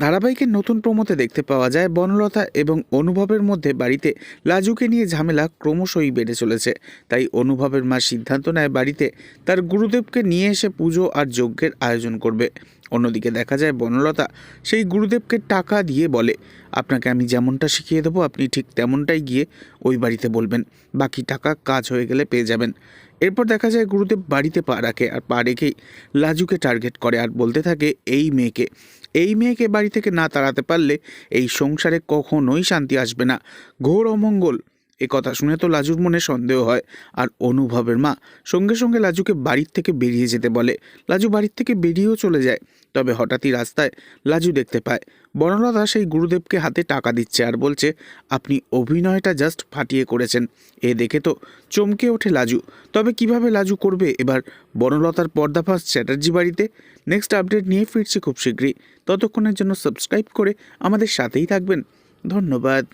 ধারাবাহিকের নতুন প্রোমোতে দেখতে পাওয়া যায় বনলতা এবং অনুভবের মধ্যে বাড়িতে লাজুকে নিয়ে ঝামেলা ক্রমশই বেড়ে চলেছে। তাই অনুভবের মা সিদ্ধান্ত নেয় বাড়িতে তার গুরুদেবকে নিয়ে এসে পুজো আর যজ্ঞের আয়োজন করবে। অন্যদিকে দেখা যায় বনলতা সেই গুরুদেবকে টাকা দিয়ে বলে, আপনাকে আমি যেমনটা শিখিয়ে দেবো আপনি ঠিক তেমনটাই গিয়ে ওই বাড়িতে বলবেন, বাকি টাকা কাজ হয়ে গেলে পেয়ে যাবেন। এরপর দেখা যায় গুরুদেব বাড়িতে পা রাখে আর পা রেখেই লাজুকে টার্গেট করে আর বলতে থাকে এই মেয়েকে বাড়ি থেকে না তাড়াতে পারলে এই সংসারে কখনোই শান্তি আসবে না, ঘোর অমঙ্গল। এ কথা শুনে তো লাজুর মনে সন্দেহ হয় আর অনুভবের মা সঙ্গে সঙ্গে লাজুকে বাড়ির থেকে বেরিয়ে যেতে বলে। লাজু বাড়ির থেকে বেরিয়েও চলে যায়। তবে হঠাৎই রাস্তায় লাজু দেখতে পায় বনলতা সেই গুরুদেবকে হাতে টাকা দিচ্ছে আর বলছে, আপনি অভিনয়টা জাস্ট ফাটিয়ে করেছেন। এ দেখে তো চমকে ওঠে লাজু। তবে কিভাবে লাজু করবে এবার বনলতার পর্দাফাঁস চ্যাটার্জি বাড়িতে? নেক্সট আপডেট নিয়ে ফিরছি খুব শীঘ্রই। ততক্ষণের জন্য সাবস্ক্রাইব করে আমাদের সাথেই থাকবেন। ধন্যবাদ।